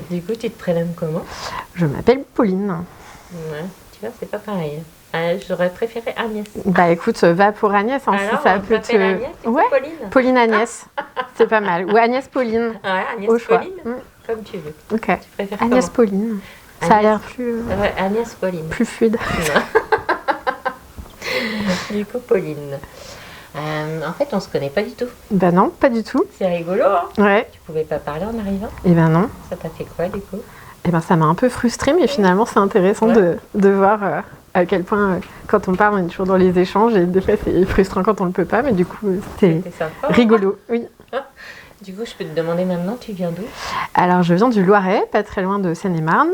Du coup, tu te prénommes comment? Je m'appelle Pauline. Ouais, tu vois, c'est pas pareil. J'aurais préféré Agnès. Bah écoute, va pour Agnès, hein, Alors, si ça on peut t'appelle te... Agnès, c'est Ouais, Pauline. Pauline Agnès, c'est pas mal. Ou Agnès Pauline, Ouais, Agnès au choix. Pauline, comme tu veux. Ok. Tu préfères Agnès comment? Pauline, ça a Agnès. l'air plus, Ouais, Agnès Pauline. plus fluide. Du coup, Pauline. En fait, on se connaît pas du tout. Bah non, pas du tout. C'est rigolo, hein? Ouais, Tu pouvais pas parler en arrivant? et ben non. Ça t'a fait quoi, du coup? Et ben ça m'a un peu frustrée, mais finalement c'est intéressant Ouais. de voir à quel point, quand on parle, on est toujours dans les échanges, et des fois c'est frustrant quand on le peut pas, mais du coup c'était C'était sympa. rigolo, oui. Du coup, je peux te demander maintenant, tu viens d'où? Alors je viens du Loiret, pas très loin de Seine-et-Marne,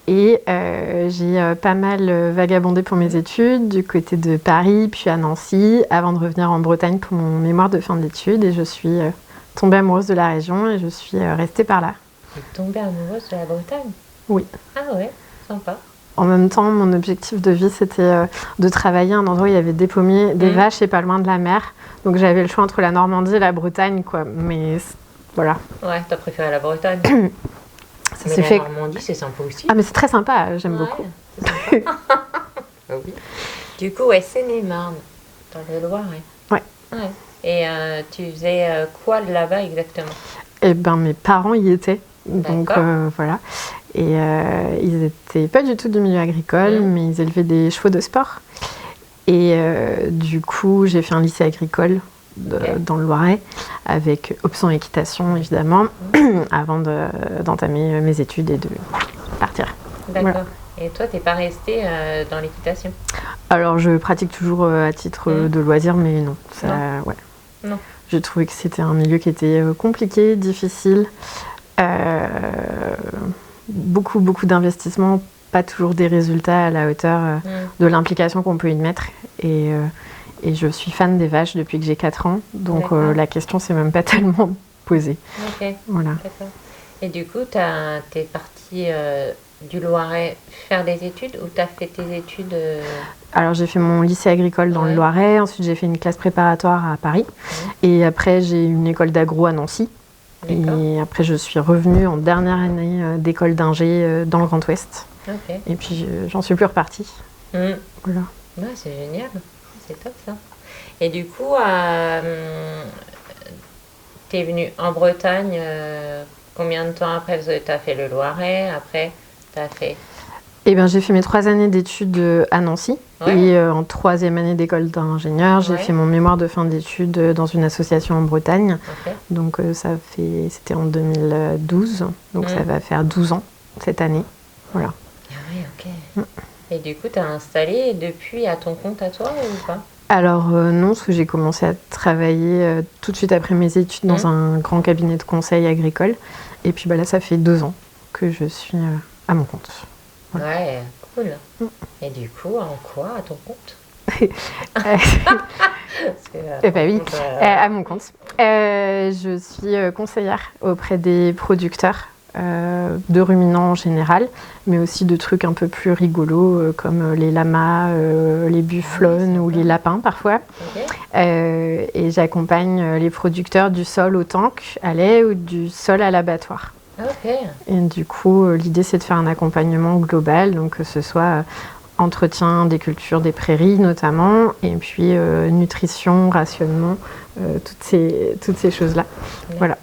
et j'ai pas mal vagabondé pour mes études du côté de Paris, puis à Nancy, avant de revenir en Bretagne pour mon mémoire de fin d'études, et je suis tombée amoureuse de la région et je suis restée par là. Tu es tombée amoureuse de la Bretagne? Oui. Ah ouais, sympa. En même temps, mon objectif de vie, c'était de travailler à un endroit où il y avait des pommiers, des vaches et pas loin de la mer. Donc j'avais le choix entre la Normandie et la Bretagne, quoi. Mais voilà. Ouais, t'as préféré la Bretagne. Ça Mais s'est la fait. Normandie, c'est sympa aussi. Ah, mais c'est très sympa, j'aime Ouais, beaucoup. c'est sympa. Ah oui. Du coup, ouais, Seine-et-Marne, dans le Loiret. Ouais. Ouais. Et tu faisais quoi là-bas exactement? Eh ben, mes parents y étaient. Donc D'accord. voilà. Et ils étaient pas du tout du milieu agricole, mais ils élevaient des chevaux de sport. Et du coup, j'ai fait un lycée agricole dans le Loiret, avec option équitation évidemment, avant d'entamer mes études et de partir. D'accord. Voilà. Et toi, t'es pas resté dans l'équitation? Alors, je pratique toujours à titre de loisir, mais non. Ça, Non. ouais. Non. J'ai trouvé que c'était un milieu qui était compliqué, difficile. Beaucoup d'investissements, pas toujours des résultats à la hauteur de l'implication qu'on peut y mettre. Et je suis fan des vaches depuis que j'ai 4 ans, donc la question s'est même pas tellement posée. Ok. Voilà. D'accord. Et du coup, t'es partie du Loiret faire des études ou t'as fait tes études Alors j'ai fait mon lycée agricole dans le Loiret, ensuite j'ai fait une classe préparatoire à Paris, et après j'ai eu une école d'agro à Nancy. Et après, je suis revenue en dernière année d'école d'ingé dans le Grand Ouest. Ok. Et puis, j'en suis plus repartie. Voilà. Ouais, c'est génial. C'est top, ça. Et du coup, t'es venue en Bretagne combien de temps après? Parce que t'as fait le Loiret, après, t'as fait... Eh bien, j'ai fait mes 3 années d'études à Nancy. Et en 3e année d'école d'ingénieur, j'ai fait mon mémoire de fin d'études dans une association en Bretagne. Donc, c'était en 2012. Donc, ça va faire 12 ans cette année. Voilà. Ah oui, ok. Et du coup, t'as installé depuis à ton compte à toi ou pas? Alors non, parce que j'ai commencé à travailler tout de suite après mes études dans un grand cabinet de conseil agricole. Et puis là, ça fait 2 ans que je suis à mon compte. Voilà. Ouais, cool. Et du coup, en quoi à ton compte? Oui, à mon compte. Je suis conseillère auprès des producteurs de ruminants en général, mais aussi de trucs un peu plus rigolos comme les lamas, les bufflonnes ou les lapins parfois. Et j'accompagne les producteurs du sol au tank à lait ou du sol à l'abattoir. Et du coup, l'idée c'est de faire un accompagnement global, donc que ce soit entretien des cultures des prairies notamment, et puis nutrition, rationnement, toutes ces choses-là. Voilà.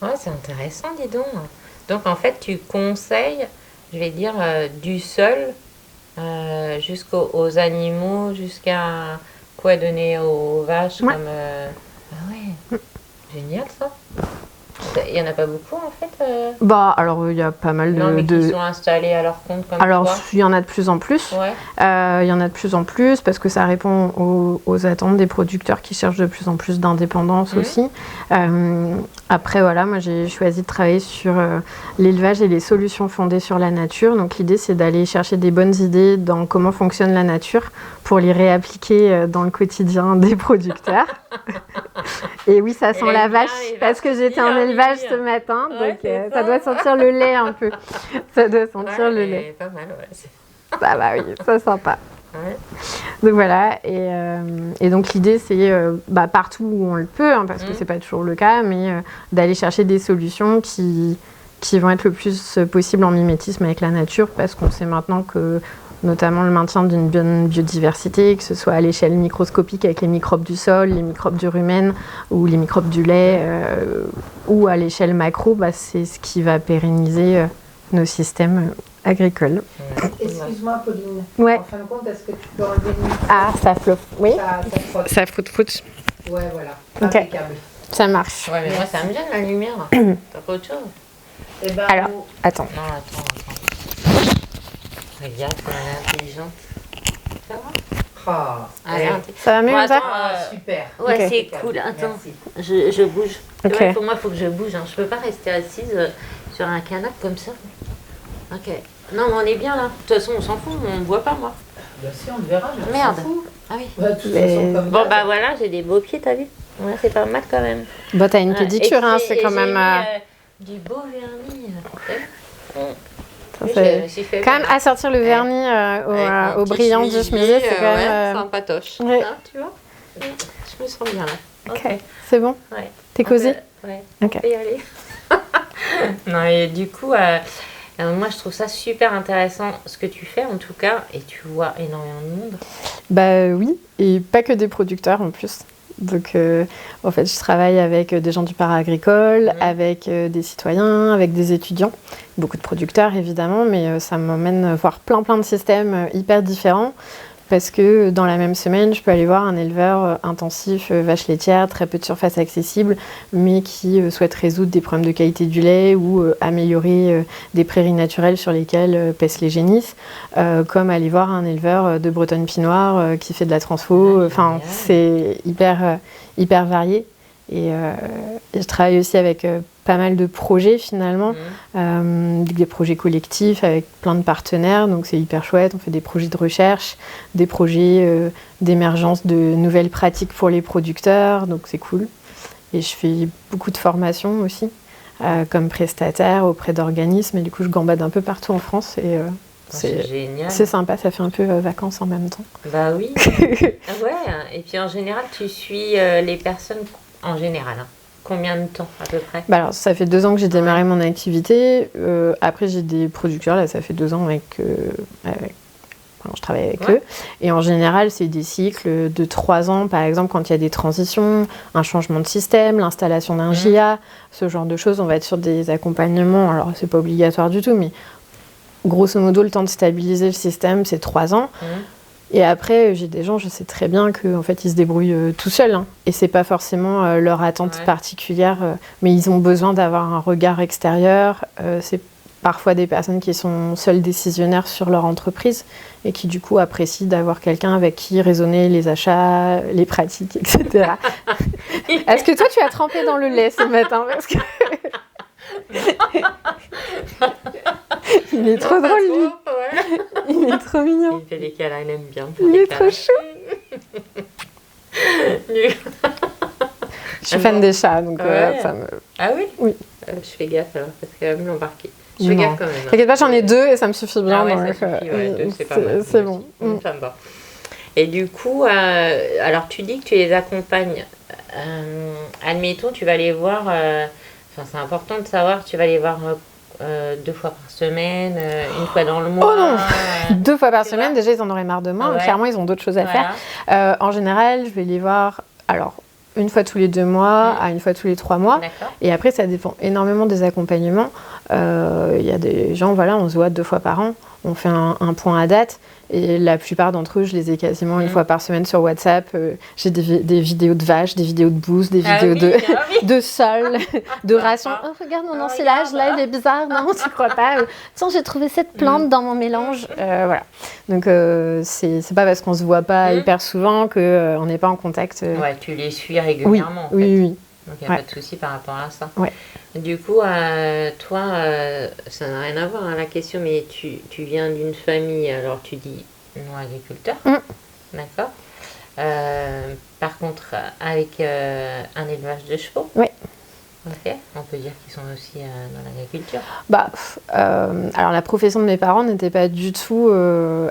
Ouais, c'est intéressant, dis donc. Donc en fait, tu conseilles, je vais dire, du sol jusqu'aux animaux, jusqu'à quoi donner aux vaches comme... Ah ouais, génial ça. Il n'y en a pas beaucoup en fait Bah, alors il y a pas mal Non, mais qui sont installés à leur compte comme Alors, toi. il y en a de plus en plus. Ouais. Il y en a de plus en plus parce que ça répond aux attentes des producteurs qui cherchent de plus en plus d'indépendance aussi. Après, voilà, moi j'ai choisi de travailler sur l'élevage et les solutions fondées sur la nature. Donc l'idée, c'est d'aller chercher des bonnes idées dans comment fonctionne la nature pour les réappliquer dans le quotidien des producteurs. Et oui, ça sent la vache parce que j'étais en élevage ce matin, donc ça doit sentir le lait un peu. Ça doit sentir le lait. Pas mal, ouais. Ah bah oui, ça sympa. Ouais. Donc voilà, et donc l'idée c'est partout où on le peut, hein, parce que c'est pas toujours le cas, mais d'aller chercher des solutions qui vont être le plus possible en mimétisme avec la nature, parce qu'on sait maintenant que notamment le maintien d'une bonne biodiversité, que ce soit à l'échelle microscopique avec les microbes du sol, les microbes du rumen ou les microbes du lait, ou à l'échelle macro, c'est ce qui va pérenniser nos systèmes agricoles. Excuse-moi, Pauline. Ouais. En fin de compte, est-ce que tu peux enlever le micro? Ah, ça flotte. Oui. Ça frotte. Ça froute. Ouais, voilà. Ok. Impeccable. Ça marche. Ouais, mais moi ça me gêne la lumière. T'as pas autre chose? Eh ben, Alors, attends. Non, attends. Regarde comme elle est intelligente. Ça va? Ça va mieux comme ça? Super. Ouais, Ok. c'est cool. Attends, Merci. je bouge. Ok. Ouais, pour moi, il faut que je bouge. Hein. Je peux pas rester assise sur un canapé comme ça. Ok. Non, mais on est bien là. De toute façon, on s'en fout. On ne voit pas, moi. Bah, si, on te verra. Mais Merde. on s'en fout. Ah oui. Bah, de toute façon, comme Bon, d'hab. bah voilà, j'ai des beaux pieds, t'as vu? Ouais, c'est pas mal quand même. Bah, t'as une pédicure, hein, c'est quand j'ai même. mis, du beau vernis. Ça, c'est- Quand même, assortir le vernis au brillant du chemisier, c'est quand même. C'est un patoche. Ouais. Hein, tu vois? Je me sens bien là. Ok, c'est bon? Ouais. T'es cosy? Ouais. Ok. On peut y aller. Non, et du coup, moi je trouve ça super intéressant ce que tu fais en tout cas, et tu vois énormément de monde. Bah oui, et pas que des producteurs en plus. Donc, en fait, je travaille avec des gens du para-agricole, avec des citoyens, avec des étudiants, beaucoup de producteurs évidemment, mais ça m'emmène voir plein de systèmes hyper différents. Parce que dans la même semaine, je peux aller voir un éleveur intensif, vache laitière, très peu de surface accessible, mais qui souhaite résoudre des problèmes de qualité du lait ou améliorer des prairies naturelles sur lesquelles pèsent les génisses, comme aller voir un éleveur de Bretonne Pinoire qui fait de la transfo. Enfin, c'est hyper varié. Et je travaille aussi avec pas mal de projets finalement, des projets collectifs avec plein de partenaires, donc c'est hyper chouette. On fait des projets de recherche, des projets d'émergence de nouvelles pratiques pour les producteurs, donc c'est cool. Et je fais beaucoup de formations aussi, comme prestataire auprès d'organismes, et du coup je gambade un peu partout en France, et C'est génial. c'est sympa, ça fait un peu vacances en même temps. Bah oui. Ah ouais, et puis en général, tu suis les personnes en général. Hein. Combien de temps à peu près? Bah alors, ça fait 2 ans que j'ai démarré mon activité. Après, j'ai des producteurs, là, ça fait 2 ans je travaille avec eux. Et en général, c'est des cycles de 3 ans, par exemple, quand il y a des transitions, un changement de système, l'installation d'un JA, ce genre de choses. On va être sur des accompagnements. Alors, c'est pas obligatoire du tout, mais grosso modo, le temps de stabiliser le système, c'est 3 ans. Et après, j'ai des gens, je sais très bien qu'en fait, ils se débrouillent tout seuls. Hein, et c'est pas forcément leur attente particulière, mais ils ont besoin d'avoir un regard extérieur. C'est parfois des personnes qui sont seuls décisionnaires sur leur entreprise et qui, du coup, apprécient d'avoir quelqu'un avec qui raisonner les achats, les pratiques, etc. Est-ce que toi, tu as trempé dans le lait ce matin? Parce que... Il est trop drôle, lui. Il est trop mignon. Il fait des câlins, il aime bien. Il est trop chou. Je suis fan des chats, donc ça me... Ah oui? Oui. Je fais gaffe alors, parce qu'elle va me l'embarquer. Je fais gaffe quand même. T'inquiète pas, j'en ai 2 et ça me suffit bien. Ah ouais, donc, ça suffit, ouais, 2, c'est pas mal. C'est bon. Ça me va. Et du coup, alors tu dis que tu les accompagnes. Admettons, tu vas les voir... c'est important de savoir, tu vas les voir 2 fois par semaine, 1 fois dans le mois. Oh non 2 fois par semaine, déjà ils en auraient marre de moi. Ouais. Clairement, ils ont d'autres choses à faire. En général, je vais les voir, alors, 1 fois tous les 2 mois à 1 fois tous les 3 mois. D'accord. Et après, ça dépend énormément des accompagnements. Il y a des gens, voilà, on se voit 2 fois par an. On fait un point à date. Et la plupart d'entre eux, je les ai quasiment une fois par semaine sur WhatsApp. J'ai des vidéos de vaches, des vidéos de bouses, des vidéos de sol, de rations. Oh, regarde mon ensilage, là, il est bizarre. Non, tu crois pas. Tiens, j'ai trouvé cette plante dans mon mélange. Voilà. Donc, c'est pas parce qu'on se voit pas hyper souvent qu'on n'est pas en contact. Ouais, tu les suis régulièrement, en fait. Oui. Donc, il n'y a pas de souci par rapport à ça. Ouais. Du coup, toi, ça n'a rien à voir la question, mais tu viens d'une famille, alors tu dis non agriculteur, d'accord. Par contre, avec un élevage de chevaux. Oui. Ok. On peut dire qu'ils sont aussi dans l'agriculture. Alors la profession de mes parents n'était pas du tout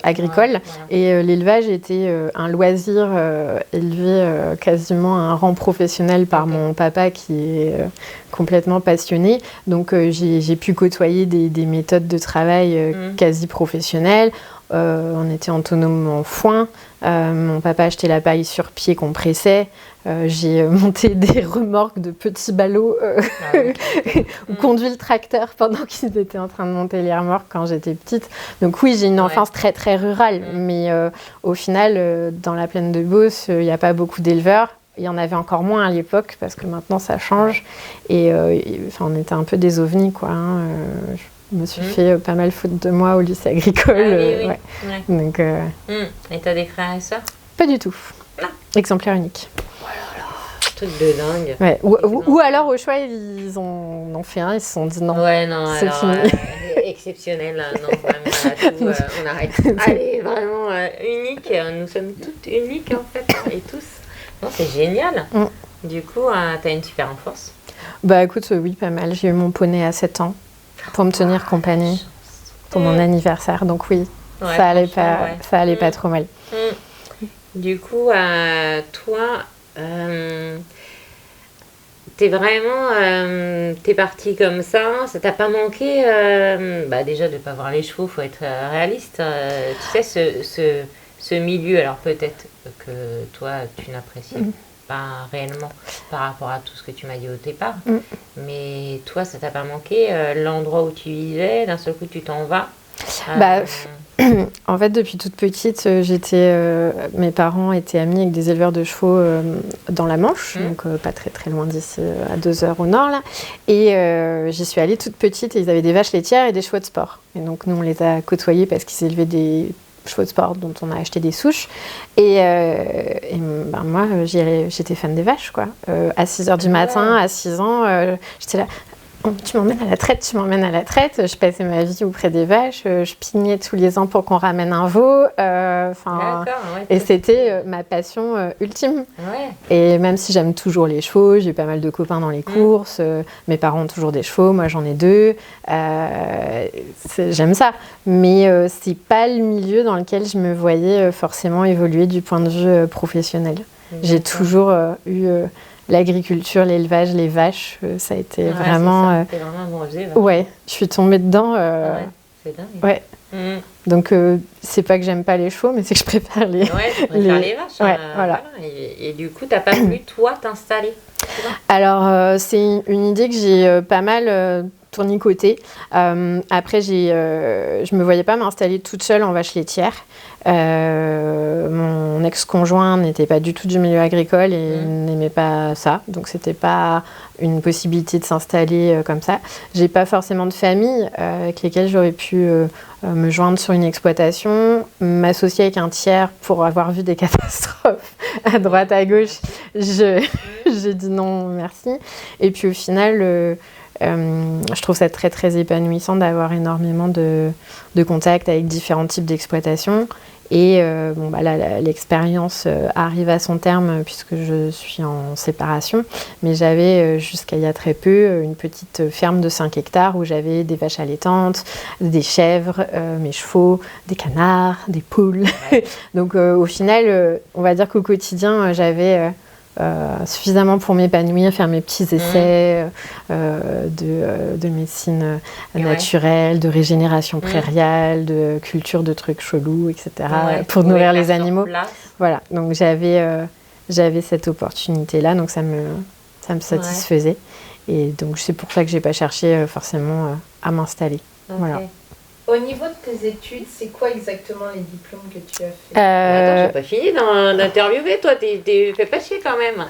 agricole et l'élevage était un loisir élevé quasiment à un rang professionnel par mon papa qui est complètement passionné. Donc j'ai pu côtoyer des méthodes de travail quasi professionnelles. On était autonome en foin. Mon papa achetait la paille sur pied qu'on pressait. J'ai monté des remorques de petits ballots ou conduit le tracteur pendant qu'ils étaient en train de monter les remorques quand j'étais petite. Donc oui, j'ai une enfance très très rurale, mais au final, dans la plaine de Beauce, il n'y a pas beaucoup d'éleveurs. Il y en avait encore moins à l'époque parce que maintenant ça change. Et on était un peu des ovnis, quoi. Je me suis fait pas mal foutre de moi au lycée agricole. Donc, Et t'as des frères et sœurs? Pas du tout. Non. Exemplaire unique. Truc de dingue. Ouais. Ou alors, au choix, ils ont fait un, ils se sont dit non. Ouais, non, c'est alors, fini. Exceptionnel, non, vraiment, là, tout, on arrête. Allez, vraiment unique, nous sommes toutes uniques, en fait, et tous. Non, c'est génial. Du coup, t'as une super enfance? Bah, écoute, oui, pas mal. J'ai eu mon poney à 7 ans pour me tenir compagnie pour mon anniversaire. Donc oui, ça allait pas trop mal. Du coup, toi, t'es partie comme ça t'a pas manqué déjà de pas voir les chevaux, faut être réaliste. Tu sais, ce milieu, alors peut-être que toi, tu n'apprécies pas réellement par rapport à tout ce que tu m'as dit au départ, mais toi, ça t'a pas manqué l'endroit où tu vivais, d'un seul coup tu t'en vas? En fait, depuis toute petite, mes parents étaient amis avec des éleveurs de chevaux dans la Manche, donc pas très très loin d'ici, à 2 heures au nord là. Et j'y suis allée toute petite et ils avaient des vaches laitières et des chevaux de sport. Et donc nous, on les a côtoyés parce qu'ils élevaient des chevaux de sport dont on a acheté des souches. Et moi, j'étais fan des vaches, quoi. À 6 heures du matin, à 6 ans, j'étais là. Tu m'emmènes à la traite, tu m'emmènes à la traite. Je passais ma vie auprès des vaches. Je pignais tous les ans pour qu'on ramène un veau. Et c'était ma passion ultime. Ouais. Et même si j'aime toujours les chevaux, j'ai eu pas mal de copains dans les courses. Mes parents ont toujours des chevaux, moi j'en ai 2. J'aime ça. Mais c'est pas le milieu dans lequel je me voyais forcément évoluer du point de vue professionnel. J'ai toujours eu... l'agriculture, l'élevage, les vaches, ça a été vraiment... T'es vraiment amoureuse, ouais, je suis tombée dedans. C'est dingue. Ouais. Donc, c'est pas que j'aime pas les chevaux, mais c'est que je préfère les... Ouais, tu préfères les vaches. Ouais, voilà. Et du coup, t'as pas pu, toi, t'installer? Alors, c'est une idée que j'ai pas mal tournicotée. Après, je me voyais pas m'installer toute seule en vache laitière. Mon ex-conjoint n'était pas du tout du milieu agricole et n'aimait pas ça, donc c'était pas une possibilité de s'installer comme ça. J'ai pas forcément de famille avec lesquelles j'aurais pu me joindre sur une exploitation, m'associer avec un tiers pour avoir vu des catastrophes à droite à gauche. J'ai dit non merci. Et puis au final je trouve ça très très épanouissant d'avoir énormément de contacts avec différents types d'exploitations. Et l'expérience arrive à son terme puisque je suis en séparation. Mais j'avais jusqu'à il y a très peu une petite ferme de 5 hectares où j'avais des vaches allaitantes, des chèvres, mes chevaux, des canards, des poules. Ouais. Donc au final, on va dire qu'au quotidien, j'avais... suffisamment pour m'épanouir, faire mes petits essais de médecine naturelle, de régénération prairiale, de culture de trucs chelous, etc. Pour nourrir les animaux. Voilà, donc j'avais cette opportunité-là, donc ça me satisfaisait. Et donc c'est pour ça que j'ai pas cherché forcément à m'installer. Okay. Voilà. Au niveau de tes études, c'est quoi exactement les diplômes que tu as fait? Attends, j'ai pas fini d'interviewer, toi, fais pas chier quand même.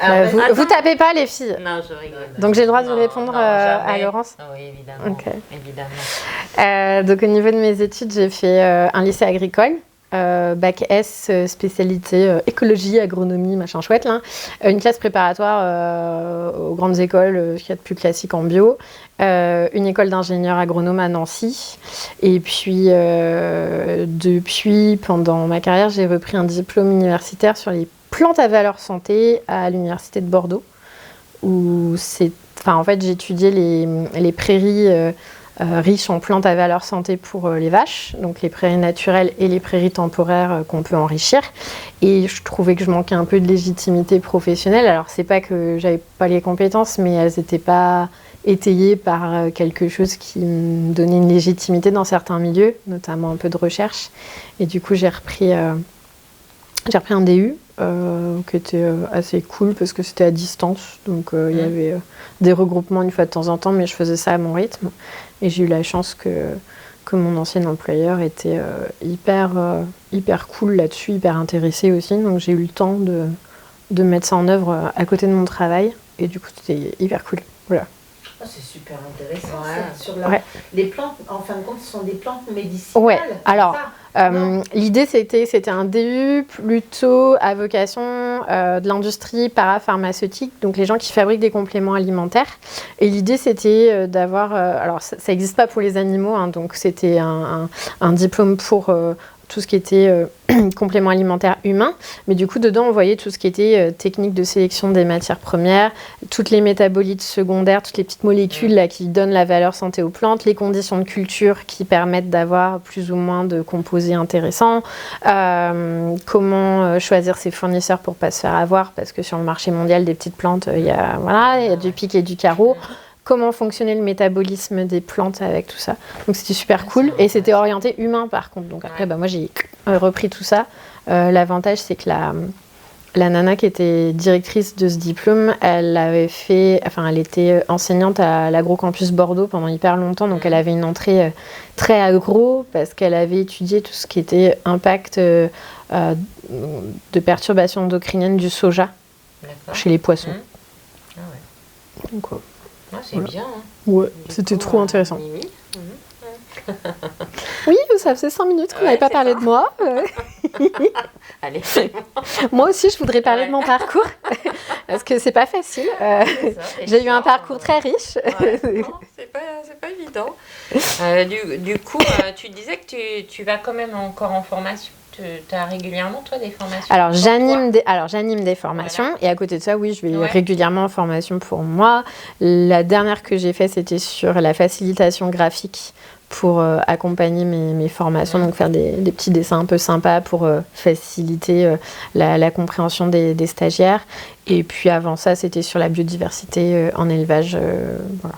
Vous tapez pas les filles. Non, je rigole. Donc j'ai le droit de répondre à jamais. Laurence. Oui, évidemment. Ok. Évidemment. Donc au niveau de mes études, j'ai fait un lycée agricole. Bac S, spécialité écologie, agronomie, machin chouette là. Une classe préparatoire aux grandes écoles, ce qu'il y a de plus classique en bio. Une école d'ingénieur agronome à Nancy. Et puis, depuis, pendant ma carrière, j'ai repris un diplôme universitaire sur les plantes à valeur santé à l'université de Bordeaux. En fait, j'étudiais les prairies riches en plantes à valeur santé pour les vaches, donc les prairies naturelles et les prairies temporaires qu'on peut enrichir. Et je trouvais que je manquais un peu de légitimité professionnelle. Alors, c'est pas que j'avais pas les compétences, mais elles n'étaient pas étayées par quelque chose qui me donnait une légitimité dans certains milieux, notamment un peu de recherche. Et du coup, j'ai repris un DU qui était assez cool parce que c'était à distance. Donc, il y avait des regroupements une fois de temps en temps, mais je faisais ça à mon rythme. Et j'ai eu la chance que mon ancien employeur était hyper cool là-dessus, hyper intéressé aussi. Donc, j'ai eu le temps de mettre ça en œuvre à côté de mon travail. Et du coup, c'était hyper cool. Voilà. Oh, c'est super intéressant. Ouais. Les plantes, en fin de compte, ce sont des plantes médicinales. Ouais, alors, l'idée, c'était un DU plutôt à vocation de l'industrie parapharmaceutique, donc les gens qui fabriquent des compléments alimentaires. Et l'idée, c'était d'avoir... alors, ça n'existe pas pour les animaux, hein, donc c'était un diplôme pour... tout ce qui était complément alimentaire humain, mais du coup dedans on voyait tout ce qui était technique de sélection des matières premières, toutes les métabolites secondaires, toutes les petites molécules là, qui donnent la valeur santé aux plantes, les conditions de culture qui permettent d'avoir plus ou moins de composés intéressants, comment choisir ses fournisseurs pour pas se faire avoir, parce que sur le marché mondial des petites plantes, il y a du pic et du carreau. Comment fonctionnait le métabolisme des plantes avec tout ça. Donc c'était super cool et c'était orienté humain par contre. Donc après, moi j'ai repris tout ça. L'avantage c'est que la nana qui était directrice de ce diplôme, elle était enseignante à l'Agrocampus Bordeaux pendant hyper longtemps. Donc elle avait une entrée très agro parce qu'elle avait étudié tout ce qui était impact de perturbations endocriniennes du soja chez les poissons. Ah ouais. Donc, c'est bien. Hein. Ouais, c'était trop intéressant. Oui, ça faisait 5 minutes qu'on n'avait pas parlé de moi. Allez. Moi aussi, je voudrais parler de mon parcours, parce que c'est pas facile. J'ai eu un parcours très riche. Ouais, non, c'est pas évident. Du coup, tu disais que tu vas quand même encore en formation. Tu as régulièrement, toi, des formations? Alors, j'anime des formations. Voilà. Et à côté de ça, oui, je vais régulièrement en formation pour moi. La dernière que j'ai faite, c'était sur la facilitation graphique pour accompagner mes formations. Donc, faire des petits dessins un peu sympas pour faciliter la compréhension des stagiaires. Et puis, avant ça, c'était sur la biodiversité en élevage. Voilà.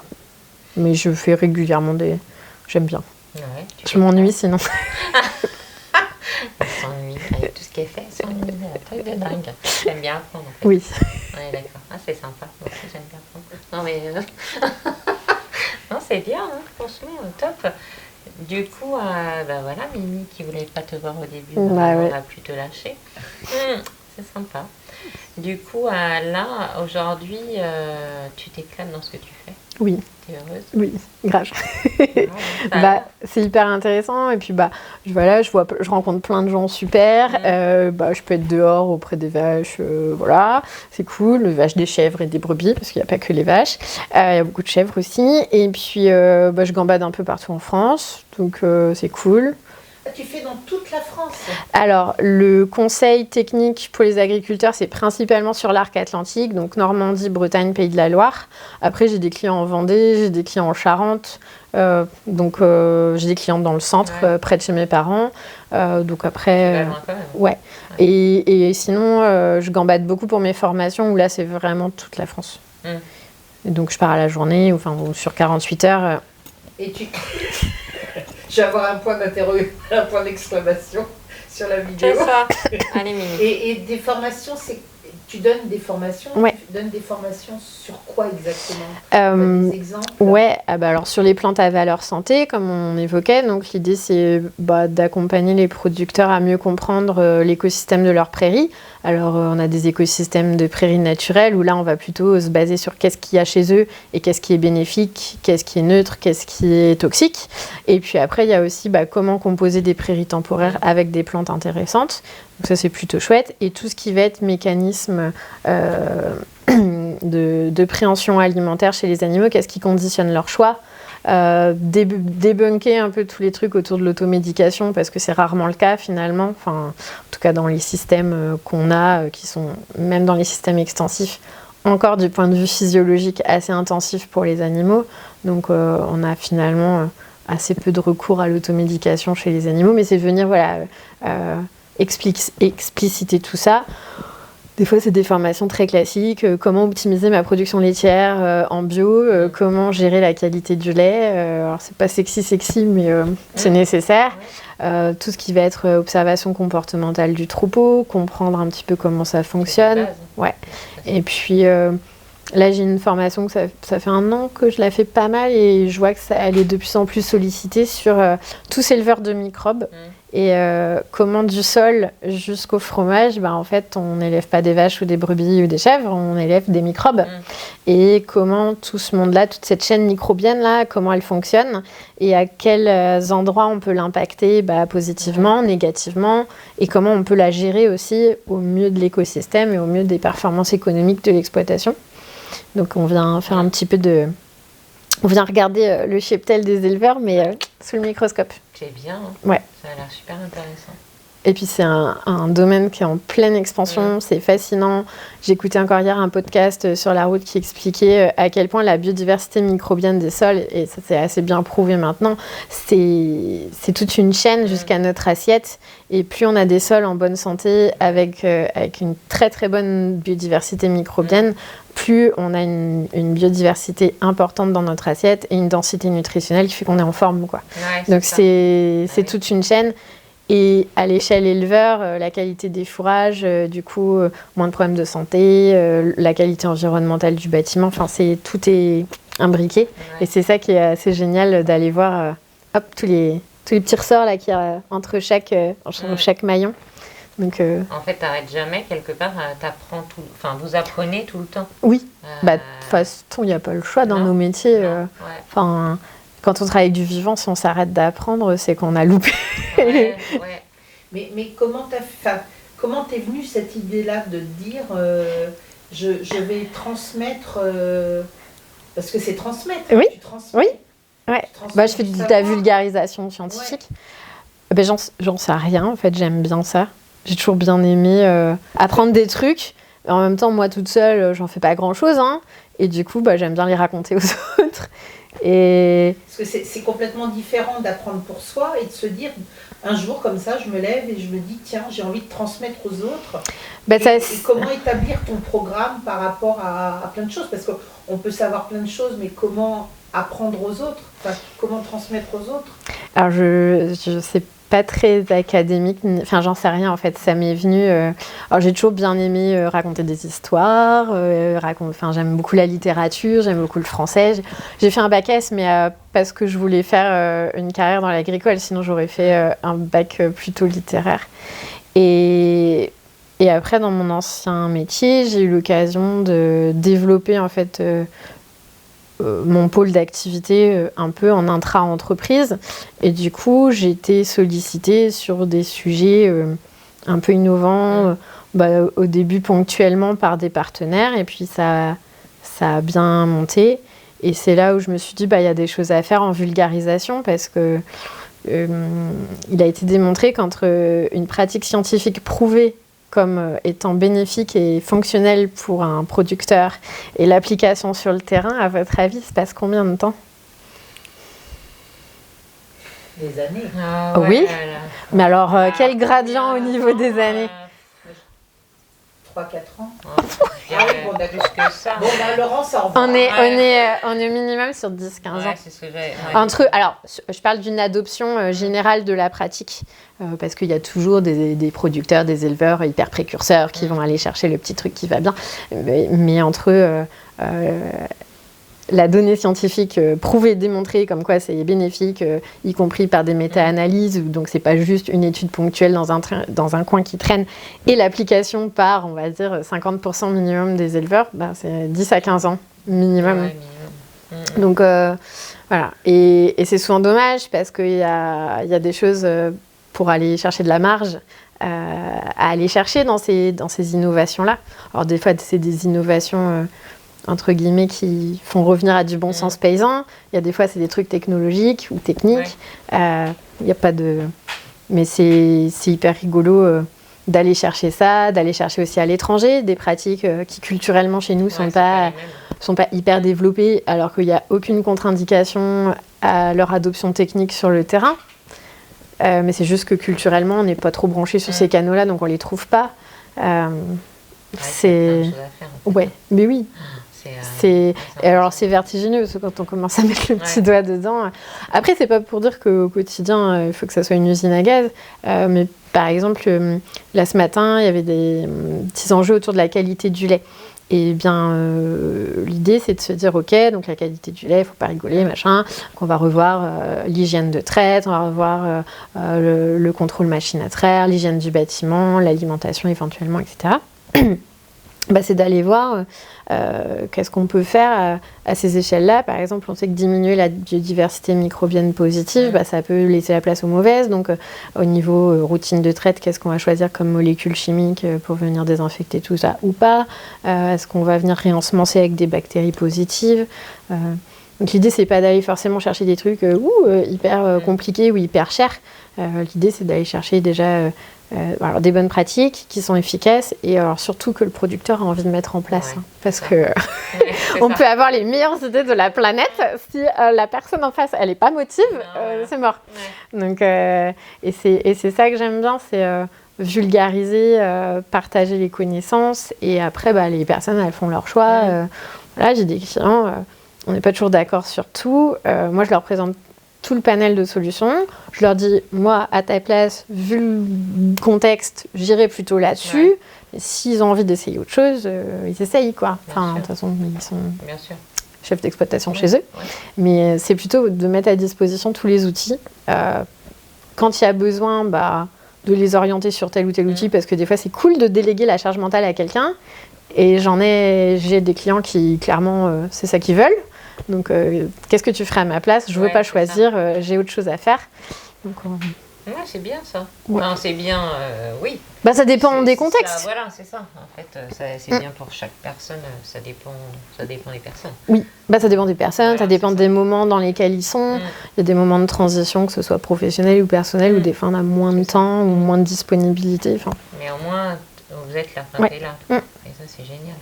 Mais je fais régulièrement J'aime bien. Ouais, je m'ennuie sinon. Elle s'ennuie avec tout ce qu'elle fait, elle s'ennuie, un truc de dingue. J'aime bien apprendre en fait. Oui. Ouais, d'accord. Ah, c'est sympa. Moi aussi, j'aime bien apprendre. Non, mais. Non, c'est bien, hein, franchement, top. Du coup, voilà, Mimi qui voulait pas te voir au début, on va plus te lâcher. C'est sympa. Du coup, là, aujourd'hui, tu t'éclates dans ce que tu fais? Oui. T'es heureuse? Oui, grave. C'est hyper intéressant. Et puis, je rencontre plein de gens super. Je peux être dehors auprès des vaches. Voilà, c'est cool. Les vaches, des chèvres et des brebis, parce qu'il n'y a pas que les vaches. Il y a beaucoup de chèvres aussi. Et puis, je gambade un peu partout en France. Donc, c'est cool. Tu fais dans toute la France? Alors, le conseil technique pour les agriculteurs, c'est principalement sur l'arc atlantique, donc Normandie, Bretagne, Pays de la Loire. Après, j'ai des clients en Vendée, j'ai des clients en Charente, j'ai des clients dans le centre, près de chez mes parents. Donc après, ouais. Et sinon, je gambade beaucoup pour mes formations, où là, c'est vraiment toute la France. Et donc, je pars à la journée, ou sur 48 heures. Et je vais avoir un point d'exclamation sur la vidéo. C'est ça. Allez, Mimi. Et des formations, tu donnes des formations? Ouais. Tu donnes des formations sur quoi? quoi exactement? Des exemples? Ouais, alors sur les plantes à valeur santé, comme on évoquait, donc l'idée c'est d'accompagner les producteurs à mieux comprendre l'écosystème de leur prairie. Alors on a des écosystèmes de prairies naturelles où là on va plutôt se baser sur qu'est-ce qu'il y a chez eux et qu'est-ce qui est bénéfique, qu'est-ce qui est neutre, qu'est-ce qui est toxique. Et puis après il y a aussi comment composer des prairies temporaires avec des plantes intéressantes. Donc ça c'est plutôt chouette. Et tout ce qui va être mécanisme de préhension alimentaire chez les animaux, qu'est-ce qui conditionne leur choix, débunker un peu tous les trucs autour de l'automédication parce que c'est rarement le cas finalement, en tout cas dans les systèmes qu'on a, qui sont même dans les systèmes extensifs, encore du point de vue physiologique assez intensif pour les animaux. Donc on a finalement assez peu de recours à l'automédication chez les animaux, mais c'est de venir expliciter tout ça. Des fois, c'est des formations très classiques. Comment optimiser ma production laitière en bio, comment gérer la qualité du lait. Alors, c'est pas sexy, mais c'est nécessaire. Tout ce qui va être observation comportementale du troupeau, comprendre un petit peu comment ça fonctionne. Ouais. Et puis, là, j'ai une formation que ça fait 1 an que je la fais pas mal et je vois que elle est de plus en plus sollicitée sur tous éleveurs de microbes. Et comment du sol jusqu'au fromage, en fait, on n'élève pas des vaches ou des brebis ou des chèvres, on élève des microbes. Et comment tout ce monde-là, toute cette chaîne microbienne-là, comment elle fonctionne et à quels endroits on peut l'impacter positivement, négativement, et comment on peut la gérer aussi au mieux de l'écosystème et au mieux des performances économiques de l'exploitation. Donc on vient faire un petit peu de... On vient regarder le cheptel des éleveurs, mais sous le microscope. C'est bien. Hein. Ouais. Ça a l'air super intéressant. Et puis c'est un domaine qui est en pleine expansion, c'est fascinant. J'écoutais encore hier un podcast sur la route qui expliquait à quel point la biodiversité microbienne des sols, et ça c'est assez bien prouvé maintenant, c'est toute une chaîne jusqu'à notre assiette. Et plus on a des sols en bonne santé avec une très très bonne biodiversité microbienne, plus on a une biodiversité importante dans notre assiette et une densité nutritionnelle qui fait qu'on est en forme, quoi. Ouais, donc c'est toute une chaîne. Et à l'échelle éleveur, la qualité des fourrages, du coup, moins de problèmes de santé, la qualité environnementale du bâtiment, tout est imbriqué. Ouais. Et c'est ça qui est assez génial d'aller voir tous les petits ressorts là, qu'il y a entre chaque maillon. Donc, en fait, t'arrêtes jamais, quelque part, vous apprenez tout le temps. Oui, de toute façon, il n'y a pas le choix dans nos métiers. Quand on travaille avec du vivant, si on s'arrête d'apprendre, c'est qu'on a loupé. Ouais. Mais comment t'es venue cette idée-là de dire je vais transmettre parce que c'est transmettre. Oui. Tu transmets. Oui. Ouais. Je fais de la vulgarisation scientifique. Ouais. J'en sais rien. En fait, j'aime bien ça. J'ai toujours bien aimé apprendre des trucs. Mais en même temps, moi toute seule, j'en fais pas grand-chose. Hein. Et du coup, j'aime bien les raconter aux autres. Parce que c'est complètement différent d'apprendre pour soi et de se dire un jour comme ça je me lève et je me dis tiens j'ai envie de transmettre aux autres et comment établir ton programme par rapport à plein de choses parce qu'on peut savoir plein de choses mais comment apprendre aux autres, comment transmettre aux autres. Alors je sais pas très académique, j'en sais rien en fait, ça m'est venu. Alors j'ai toujours bien aimé raconter des histoires, j'aime beaucoup la littérature, j'aime beaucoup le français. J'ai fait un bac S, mais parce que je voulais faire une carrière dans l'agricole, sinon j'aurais fait un bac plutôt littéraire. Et après, dans mon ancien métier, j'ai eu l'occasion de développer en fait mon pôle d'activité un peu en intra-entreprise. Et du coup, j'ai été sollicitée sur des sujets un peu innovants, au début ponctuellement par des partenaires, et puis ça a bien monté. Et c'est là où je me suis dit, il y a des choses à faire en vulgarisation, parce que il a été démontré qu'entre une pratique scientifique prouvée comme étant bénéfique et fonctionnelle pour un producteur et l'application sur le terrain, à votre avis, se passe combien de temps ? Des années. Oui, mais alors quel gradient au niveau des années ? 3-4 ans. Bon, plus que ça. Bon, Laurent, ça en va. On est au minimum sur 10-15 ans. C'est ce que j'ai. Alors, je parle d'une adoption générale de la pratique, parce qu'il y a toujours des producteurs, des éleveurs hyper précurseurs qui vont aller chercher le petit truc qui va bien. Mais entre la donnée scientifique prouvée, démontrée comme quoi c'est bénéfique, y compris par des méta-analyses, donc c'est pas juste une étude ponctuelle dans un coin qui traîne, et l'application par, on va dire, 50% minimum des éleveurs, c'est 10 à 15 ans minimum. Donc voilà, et c'est souvent dommage parce qu'il y a des choses pour aller chercher de la marge à aller chercher dans ces innovations-là. Alors des fois, c'est des innovations entre guillemets, qui font revenir à du bon sens paysan. Il y a des fois, c'est des trucs technologiques ou techniques. Il n'y a pas de... Mais c'est hyper rigolo d'aller chercher ça, d'aller chercher aussi à l'étranger des pratiques qui, culturellement, chez nous, ne sont pas hyper développées, alors qu'il n'y a aucune contre-indication à leur adoption technique sur le terrain. Mais c'est juste que, culturellement, on n'est pas trop branché sur ces canaux-là, donc on ne les trouve pas. C'est... Ouais, mais oui. Alors c'est vertigineux parce que quand on commence à mettre le petit doigt dedans. Après, c'est pas pour dire qu'au quotidien il faut que ça soit une usine à gaz, mais par exemple là ce matin il y avait des petits enjeux autour de la qualité du lait. Et bien l'idée c'est de se dire ok, donc la qualité du lait, il faut pas rigoler, machin, qu'on va revoir l'hygiène de traite, on va revoir le contrôle machine à traire, l'hygiène du bâtiment, l'alimentation éventuellement, etc. C'est d'aller voir qu'est-ce qu'on peut faire à ces échelles-là. Par exemple, on sait que diminuer la biodiversité microbienne positive, ça peut laisser la place aux mauvaises. Donc, au niveau routine de traite, qu'est-ce qu'on va choisir comme molécules chimiques pour venir désinfecter tout ça ou pas? Est-ce qu'on va venir réensemencer avec des bactéries positives? Donc, l'idée, c'est pas d'aller forcément chercher des trucs hyper compliqués ou hyper chers. L'idée, c'est d'aller chercher déjà... alors des bonnes pratiques qui sont efficaces et alors surtout que le producteur a envie de mettre en place parce que on peut avoir les meilleures idées de la planète si la personne en face elle est pas motive, c'est mort. Donc et c'est ça que j'aime bien, c'est vulgariser, partager les connaissances et après les personnes elles font leur choix. Là j'ai des clients, on n'est pas toujours d'accord sur tout. Moi je leur présente tout le panel de solutions. Je leur dis, moi, à ta place, vu le contexte, j'irai plutôt là-dessus. Et s'ils ont envie d'essayer autre chose, ils essayent, quoi. Enfin, de toute façon, ils sont chefs d'exploitation chez eux. Mais c'est plutôt de mettre à disposition tous les outils. Quand il y a besoin, de les orienter sur tel ou tel outil, parce que des fois, c'est cool de déléguer la charge mentale à quelqu'un. Et j'ai des clients qui, clairement, c'est ça qu'ils veulent. Donc, qu'est-ce que tu ferais à ma place? Je ne veux pas choisir, j'ai autre chose à faire. Donc, c'est bien ça. Non, c'est bien, oui. Ça dépend des contextes. Voilà, c'est ça. En fait, c'est bien pour chaque personne. Ça dépend des personnes. Oui, ça dépend des personnes, ça dépend des moments dans lesquels ils sont. Il y a des moments de transition, que ce soit professionnel ou personnel, où des fois on a moins de temps ou moins de disponibilité. Mais au moins, vous êtes là, t'es là. Et ça, c'est génial.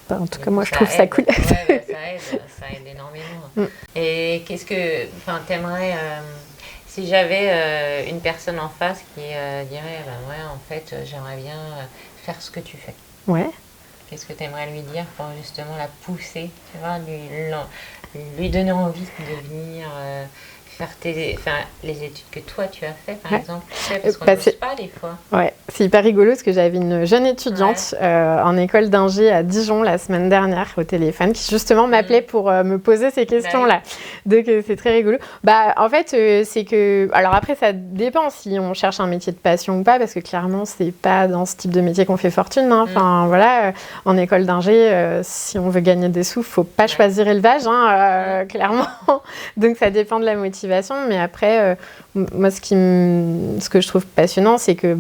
En tout cas, moi, je trouve ça cool. Ça aide énormément. Et qu'est-ce que t'aimerais, si j'avais une personne en face qui dirait, en fait, j'aimerais bien faire ce que tu fais. Ouais. Qu'est-ce que tu aimerais lui dire pour justement la pousser, tu vois, lui donner envie de venir faire les études que toi tu as fait, par exemple, parce qu'on n'ose pas des fois. Ouais, c'est hyper rigolo parce que j'avais une jeune étudiante en école d'ingé à Dijon la semaine dernière au téléphone qui justement m'appelait pour me poser ces questions-là. Donc c'est très rigolo. En fait, c'est que... Alors après, ça dépend si on cherche un métier de passion ou pas, parce que clairement, c'est pas dans ce type de métier qu'on fait fortune. Enfin, voilà, en école d'ingé, si on veut gagner des sous, faut pas choisir élevage, clairement. Donc ça dépend de la motivation. Mais après, moi, ce que je trouve passionnant, c'est que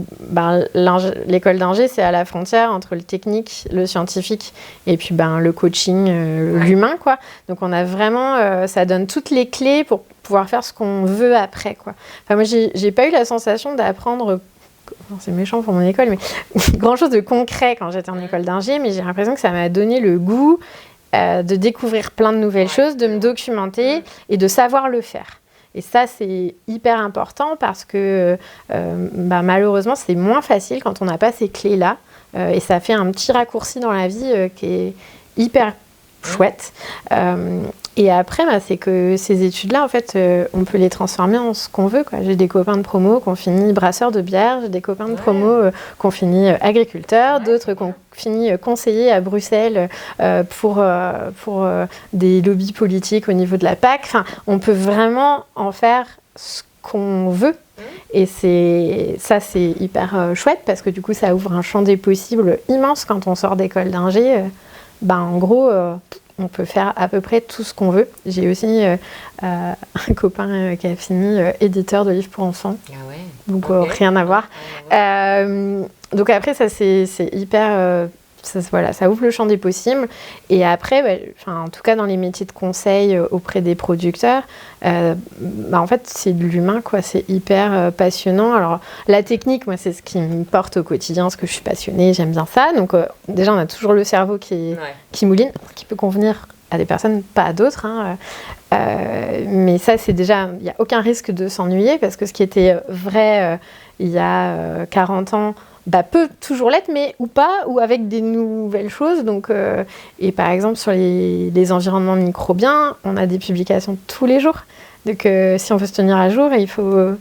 l'école d'ingé, c'est à la frontière entre le technique, le scientifique et puis le coaching, l'humain, quoi. Donc, on a vraiment... ça donne toutes les clés pour pouvoir faire ce qu'on veut après, quoi. Enfin, moi, j'ai pas eu la sensation d'apprendre... C'est méchant pour mon école, mais grand-chose de concret quand j'étais en école d'ingé, mais j'ai l'impression que ça m'a donné le goût de découvrir plein de nouvelles choses, de me documenter et de savoir le faire. Et ça, c'est hyper important parce que malheureusement, c'est moins facile quand on n'a pas ces clés-là et ça fait un petit raccourci dans la vie qui est hyper chouette. Et après, c'est que ces études-là, en fait, on peut les transformer en ce qu'on veut, quoi. J'ai des copains de promo qui ont fini brasseur de bière, j'ai des copains de promo qui ont fini agriculteur, d'autres qui ont fini conseiller à Bruxelles pour des lobbies politiques au niveau de la PAC. Enfin, on peut vraiment en faire ce qu'on veut. Et c'est hyper chouette parce que du coup, ça ouvre un champ des possibles immense quand on sort d'école d'ingé. En gros... on peut faire à peu près tout ce qu'on veut. J'ai aussi un copain qui a fini éditeur de livres pour enfants. Ah ouais. Donc rien à voir. Donc après, ça c'est hyper... ça ouvre le champ des possibles. Et après, en tout cas dans les métiers de conseil auprès des producteurs, en fait c'est de l'humain, quoi. C'est hyper passionnant. Alors la technique, moi c'est ce qui me porte au quotidien, parce que je suis passionnée, j'aime bien ça. Donc déjà on a toujours le cerveau qui mouline, qui peut convenir à des personnes, pas à d'autres. Mais ça c'est déjà, il n'y a aucun risque de s'ennuyer, parce que ce qui était vrai il y a 40 ans, peut toujours l'être, mais ou pas, ou avec des nouvelles choses. Donc, et par exemple, sur les environnements microbiens, on a des publications tous les jours. Donc, si on veut se tenir à jour, il faut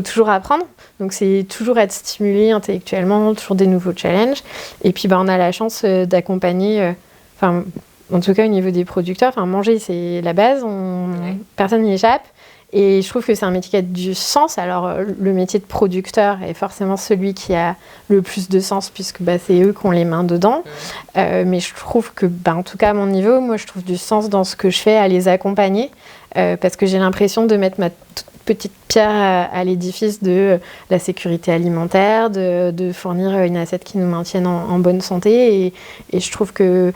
toujours apprendre. Donc, c'est toujours être stimulé intellectuellement, toujours des nouveaux challenges. Et puis, on a la chance d'accompagner... en tout cas, au niveau des producteurs, manger, c'est la base. Personne n'y échappe. Et je trouve que c'est un métier qui a du sens. Alors, le métier de producteur est forcément celui qui a le plus de sens, puisque c'est eux qui ont les mains dedans. Mais je trouve que, en tout cas à mon niveau, moi, je trouve du sens dans ce que je fais, à les accompagner, parce que j'ai l'impression de mettre ma toute petite pierre à l'édifice de la sécurité alimentaire, de fournir une assiette qui nous maintienne en bonne santé. Et je trouve que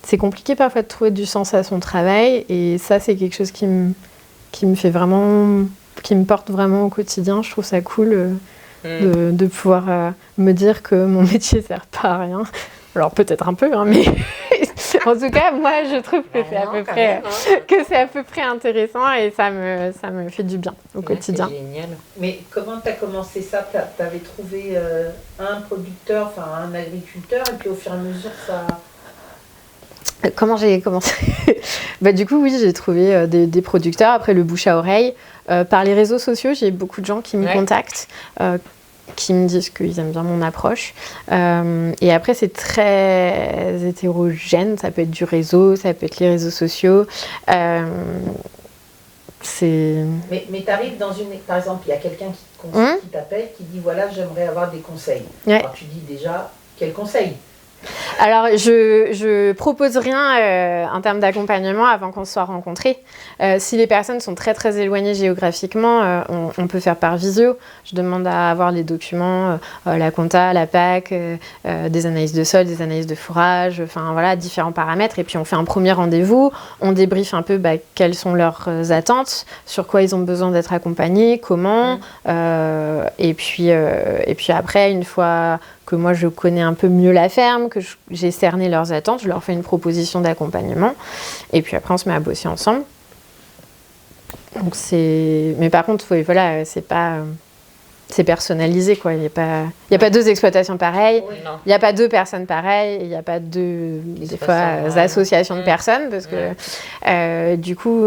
c'est compliqué parfois de trouver du sens à son travail, et ça c'est quelque chose qui me fait vraiment, qui me porte vraiment au quotidien. Je trouve ça cool de pouvoir me dire que mon métier sert pas à rien. Alors peut-être un peu, mais en tout cas moi je trouve que c'est à peu près intéressant, et ça me fait du bien au quotidien. C'est génial. Mais comment tu as commencé ça? Tu avais trouvé un producteur, un agriculteur, et puis au fur et à mesure ça... Comment j'ai commencé? Du coup, oui, j'ai trouvé des producteurs. Après, le bouche à oreille. Par les réseaux sociaux, j'ai beaucoup de gens qui me contactent, qui me disent qu'ils aiment bien mon approche. Et après, c'est très hétérogène. Ça peut être du réseau, ça peut être les réseaux sociaux. Mais tu arrives dans une... Par exemple, il y a quelqu'un qui t'appelle, qui dit, voilà, j'aimerais avoir des conseils. Alors, tu dis déjà, quels conseils? Alors, je propose rien en termes d'accompagnement avant qu'on se soit rencontrés. Si les personnes sont très très éloignées géographiquement, on peut faire par visio. Je demande à avoir les documents, la compta, la PAC, des analyses de sol, des analyses de fourrage, différents paramètres. Et puis on fait un premier rendez-vous, on débriefe un peu quelles sont leurs attentes, sur quoi ils ont besoin d'être accompagnés, comment. Et puis après, une fois que moi je connais un peu mieux la ferme, que j'ai cerné leurs attentes, je leur fais une proposition d'accompagnement, et puis après on se met à bosser ensemble. Donc mais par contre c'est personnalisé, quoi. Il n'y a pas deux exploitations pareilles, il n'y a pas deux personnes pareilles, il n'y a pas des fois associations de personnes, parce que du coup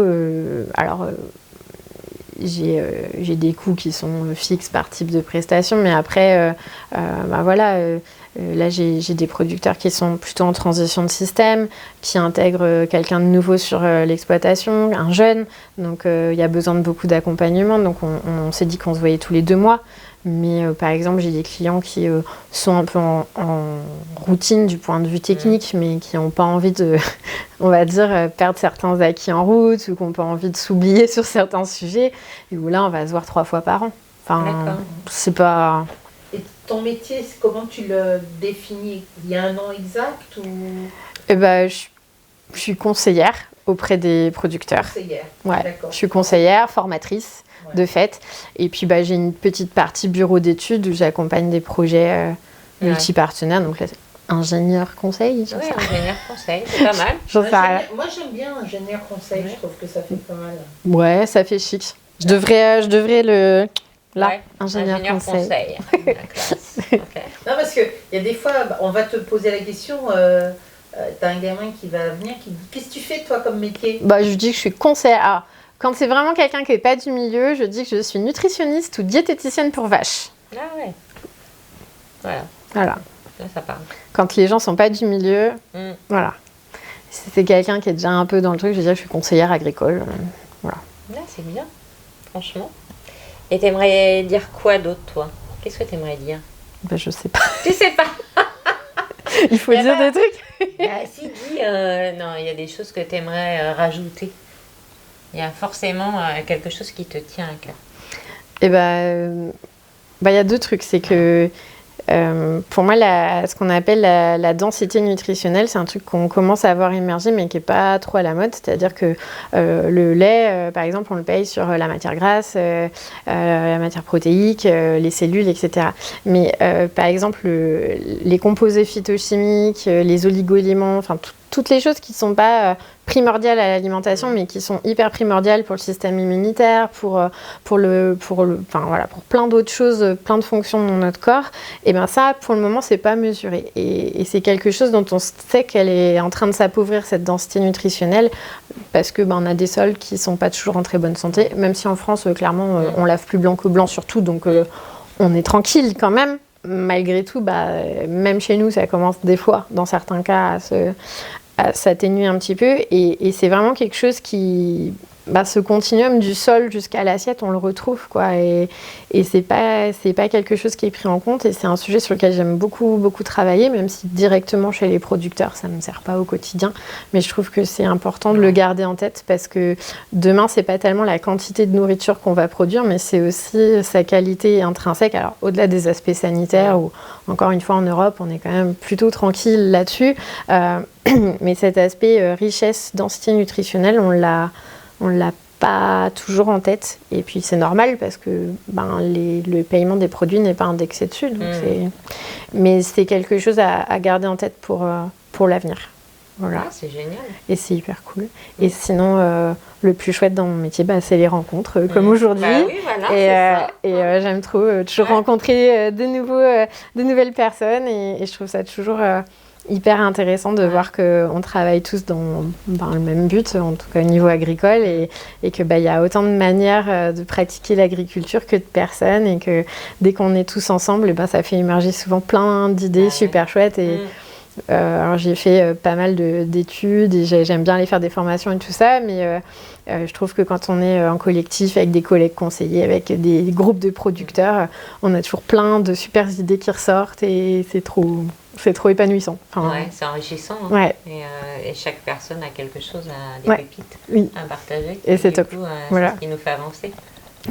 j'ai des coûts qui sont fixes par type de prestation, mais après, là j'ai des producteurs qui sont plutôt en transition de système, qui intègrent quelqu'un de nouveau sur l'exploitation, un jeune, donc il y a besoin de beaucoup d'accompagnement, donc on s'est dit qu'on se voyait tous les 2 mois. Mais par exemple, j'ai des clients qui sont un peu en routine du point de vue technique, mais qui n'ont pas envie de, on va dire, perdre certains acquis en route, ou qui n'ont pas envie de s'oublier sur certains sujets, et où là, on va se voir 3 fois par an. C'est pas... Et ton métier, comment tu le définis? Il y a un nom exact ou... Je suis conseillère auprès des producteurs. Conseillère, je suis conseillère, formatrice. De fait. Et puis j'ai une petite partie bureau d'études où j'accompagne des projets multi-partenaires. Donc là, ingénieur conseil. Oui, ingénieur conseil, c'est pas mal. Moi j'aime bien ingénieur conseil, je trouve que ça fait pas mal. Ouais, ça fait chic. Je devrais le... Là, ingénieur conseil. Okay. Non, parce qu'il y a des fois, on va te poser la question, t'as un gamin qui va venir qui dit « Qu'est-ce que tu fais, toi, comme métier ?» Je dis que je suis conseillère. Alors, quand c'est vraiment quelqu'un qui n'est pas du milieu, je dis que je suis nutritionniste ou diététicienne pour vaches. Ah ouais. Voilà. Là, ça parle. Quand les gens ne sont pas du milieu, voilà. Si c'est quelqu'un qui est déjà un peu dans le truc, je dirais que je suis conseillère agricole. Voilà. Là, c'est bien, franchement. Et t'aimerais dire quoi d'autre, toi? Qu'est-ce que t'aimerais dire? Je sais pas. Tu sais pas. Il faut dire des trucs. Si, dis, non, il y a des choses que t'aimerais rajouter. Il y a forcément quelque chose qui te tient à cœur. Il y a deux trucs. C'est que pour moi, ce qu'on appelle la densité nutritionnelle, c'est un truc qu'on commence à voir émerger, mais qui n'est pas trop à la mode. C'est-à-dire que le lait, par exemple, on le paye sur la matière grasse, la matière protéique, les cellules, etc. Mais par exemple, les composés phytochimiques, les oligo-éléments, enfin toutes les choses qui ne sont pas primordiales à l'alimentation, mais qui sont hyper primordiales pour le système immunitaire, pour plein d'autres choses, plein de fonctions dans notre corps, et ça, pour le moment, c'est pas mesuré. Et c'est quelque chose dont on sait qu'elle est en train de s'appauvrir, cette densité nutritionnelle, parce que on a des sols qui sont pas toujours en très bonne santé, même si en France, clairement, on lave plus blanc que blanc surtout, donc on est tranquille quand même. Malgré tout, même chez nous, ça commence des fois, dans certains cas, à s'atténuer un petit peu. Et c'est vraiment quelque chose qui... ce continuum du sol jusqu'à l'assiette, on le retrouve, quoi. Et c'est pas quelque chose qui est pris en compte. Et c'est un sujet sur lequel j'aime beaucoup, beaucoup travailler, même si directement chez les producteurs, ça ne me sert pas au quotidien. Mais je trouve que c'est important de le garder en tête, parce que demain, c'est pas tellement la quantité de nourriture qu'on va produire, mais c'est aussi sa qualité intrinsèque. Alors, au-delà des aspects sanitaires, où, encore une fois, en Europe, on est quand même plutôt tranquille là-dessus. Mais cet aspect richesse, densité nutritionnelle, on l'a pas toujours en tête, et puis c'est normal parce que le paiement des produits n'est pas indexé dessus, donc mais c'est quelque chose à garder en tête pour l'avenir. Voilà. C'est génial. Et c'est hyper cool. Et sinon, le plus chouette dans mon métier, c'est les rencontres, comme aujourd'hui. Oui, voilà, et j'aime trop toujours rencontrer de nouvelles personnes, et je trouve ça toujours hyper intéressant de voir qu'on travaille tous dans le même but, en tout cas au niveau agricole, et que y a autant de manières de pratiquer l'agriculture que de personnes, et que dès qu'on est tous ensemble, ça fait émerger souvent plein d'idées super chouettes. Et alors j'ai fait pas mal d'études, et j'aime bien aller faire des formations et tout ça, mais je trouve que quand on est en collectif avec des collègues conseillers, avec des groupes de producteurs, on a toujours plein de super idées qui ressortent, et c'est trop épanouissant. C'est enrichissant. Ouais. Et chaque personne a quelque chose, des pépites à partager. Et c'est top. C'est ce qui nous fait avancer.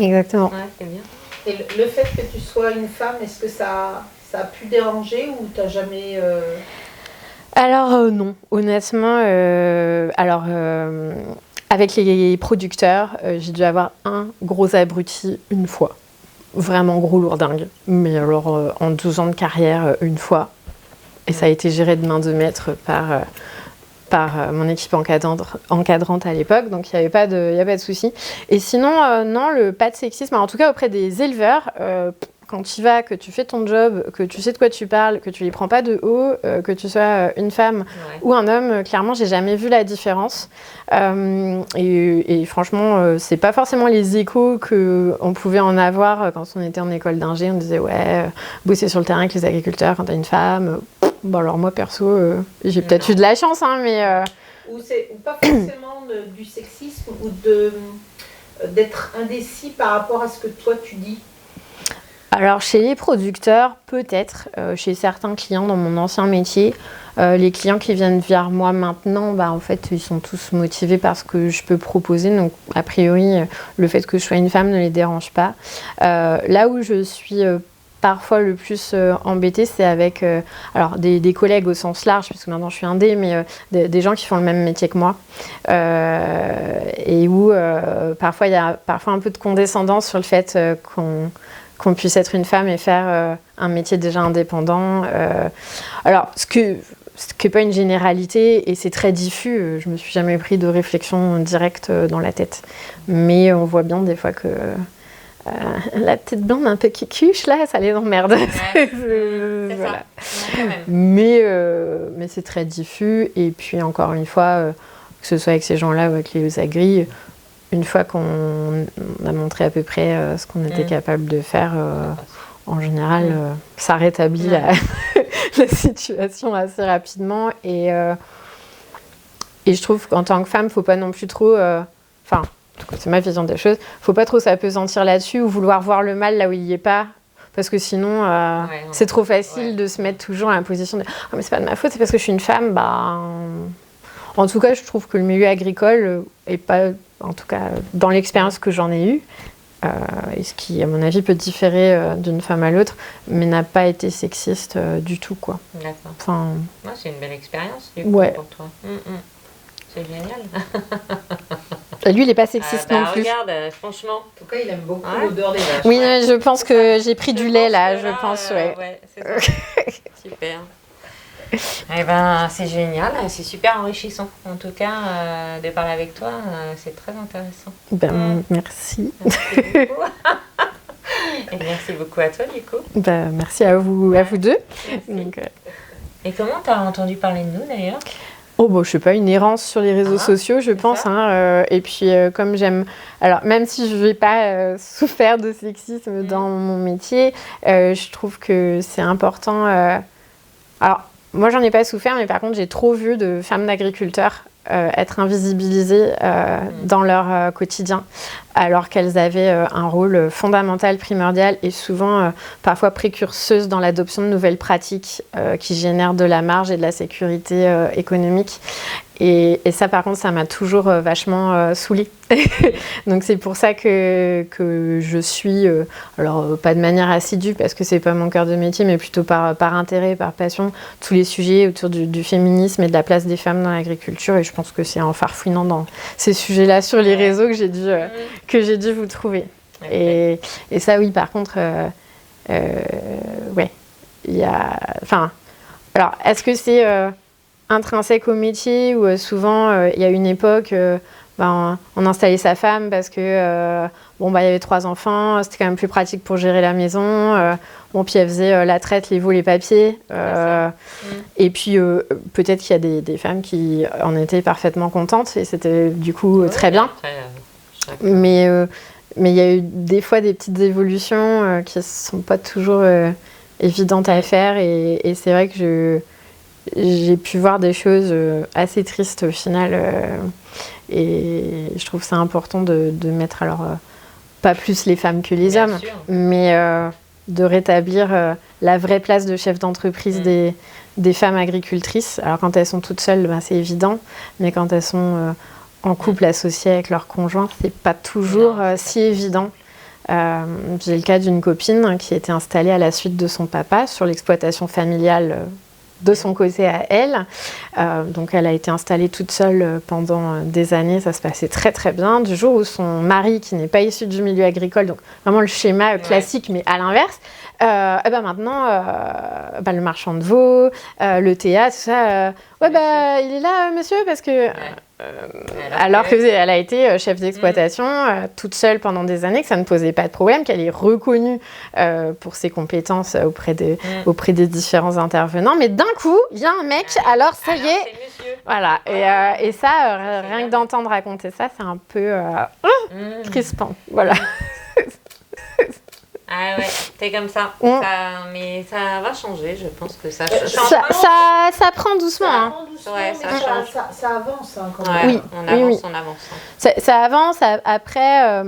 Exactement. Ouais, c'est bien. Et le fait que tu sois une femme, est-ce que ça a pu déranger, ou t'as jamais... Alors non, honnêtement, avec les producteurs, j'ai dû avoir un gros abruti une fois. Vraiment gros lourdingue. Mais alors, en 12 ans de carrière, une fois. Et ça a été géré de main de maître par mon équipe encadrante à l'époque, donc il n'y avait pas de souci. Et sinon, non, pas de sexisme, en tout cas auprès des éleveurs, quand tu y vas, que tu fais ton job, que tu sais de quoi tu parles, que tu les prends pas de haut, que tu sois une femme ou un homme, clairement, j'ai jamais vu la différence. Et franchement, c'est pas forcément les échos qu'on pouvait en avoir quand on était en école d'ingé. On disait, bosser sur le terrain avec les agriculteurs quand t'as une femme. Alors moi, perso, j'ai peut-être eu de la chance, mais... Ou pas forcément du sexisme, ou d'être indécis par rapport à ce que toi tu dis. Alors, chez les producteurs, peut-être. Chez certains clients dans mon ancien métier, les clients qui viennent vers moi maintenant, en fait, ils sont tous motivés par ce que je peux proposer. Donc, a priori, le fait que je sois une femme ne les dérange pas. Là où je suis parfois le plus embêtée, c'est avec des collègues au sens large, puisque maintenant je suis indé, mais des gens qui font le même métier que moi. Et où parfois, il y a un peu de condescendance sur le fait qu'on puisse être une femme et faire un métier déjà indépendant. Alors, ce qui n'est pas une généralité, et c'est très diffus, je ne me suis jamais pris de réflexion directe dans la tête. Mais on voit bien des fois que la petite blonde un peu cucuche, là, ça les emmerde. Ouais. Voilà. Ça. Ouais, Mais c'est très diffus. Et puis, encore une fois, que ce soit avec ces gens-là ou avec les agris, une fois qu'on a montré à peu près ce qu'on était capable de faire, en général, ça rétablit la situation assez rapidement. Et je trouve qu'en tant que femme, il ne faut pas non plus trop... c'est ma vision des choses. Faut pas trop s'apesantir là-dessus ou vouloir voir le mal là où il y est pas, parce que sinon c'est trop facile de se mettre toujours à la position de mais c'est pas de ma faute, c'est parce que je suis une femme. En tout cas, je trouve que le milieu agricole est pas, en tout cas dans l'expérience que j'en ai eue, et ce qui à mon avis peut différer d'une femme à l'autre, mais n'a pas été sexiste du tout, quoi. D'accord. C'est une belle expérience du coup, pour toi. C'est génial. Lui, il n'est pas sexiste non plus. Regarde, franchement. En tout cas, il aime beaucoup l'odeur des vaches. Oui, je pense que j'ai pris du lait là, je pense. Ouais, c'est ça. Super. Eh ben, c'est génial, c'est super enrichissant. En tout cas, de parler avec toi, c'est très intéressant. Merci. Merci beaucoup. Et merci beaucoup à toi, du coup. Merci à vous deux. Donc, Et comment tu as entendu parler de nous, d'ailleurs ? Je sais pas, une errance sur les réseaux sociaux, je pense. Et puis, comme j'aime... Alors, même si je n'ai pas souffert de sexisme dans mon métier, je trouve que c'est important... Alors, moi, j'en ai pas souffert, mais par contre, j'ai trop vu de femmes d'agriculteurs être invisibilisées dans leur quotidien, alors qu'elles avaient un rôle fondamental, primordial et souvent parfois précurseuses dans l'adoption de nouvelles pratiques qui génèrent de la marge et de la sécurité économique. Et ça, par contre, ça m'a toujours vachement saoulée. Donc, c'est pour ça que je suis, alors pas de manière assidue, parce que c'est pas mon cœur de métier, mais plutôt par intérêt, par passion, tous les sujets autour du féminisme et de la place des femmes dans l'agriculture. Et je pense que c'est en farfouillant dans ces sujets-là sur les réseaux que j'ai dû vous trouver. Okay. Et ça, oui, par contre, il y a... alors, est-ce que c'est... intrinsèque au métier où souvent il y a une époque on installait sa femme parce que il y avait 3 enfants, c'était quand même plus pratique pour gérer la maison, puis elle faisait la traite, les veaux, les papiers, et puis peut-être qu'il y a des femmes qui en étaient parfaitement contentes et c'était du coup très bien, mais il y a eu des fois des petites évolutions qui sont pas toujours évidentes à faire et c'est vrai que j'ai pu voir des choses assez tristes au final et je trouve ça important de mettre alors pas plus les femmes que les hommes, mais de rétablir la vraie place de chef d'entreprise des femmes agricultrices. Alors quand elles sont toutes seules, c'est évident, mais quand elles sont en couple associé avec leur conjoint, c'est pas toujours si évident. J'ai le cas d'une copine qui était installée à la suite de son papa sur l'exploitation familiale de son côté à elle. Donc elle a été installée toute seule pendant des années, ça se passait très très bien, du jour où son mari, qui n'est pas issu du milieu agricole, donc vraiment le schéma classique mais à l'inverse, maintenant le marchand de veau, le théâtre, tout ça, il est là monsieur parce que... alors qu'elle a été chef d'exploitation toute seule pendant des années, que ça ne posait pas de problème, qu'elle est reconnue pour ses compétences auprès des différents intervenants, mais d'un coup il y a un mec, alors ça y est, voilà, et ça rien que d'entendre raconter ça, c'est un peu crispant, voilà. Ah ouais, t'es comme ça. Mais ça va changer, je pense que ça change. Ça prend doucement. Ça prend doucement, ouais, ça avance quand même. Oui, on avance. Ça avance. Après,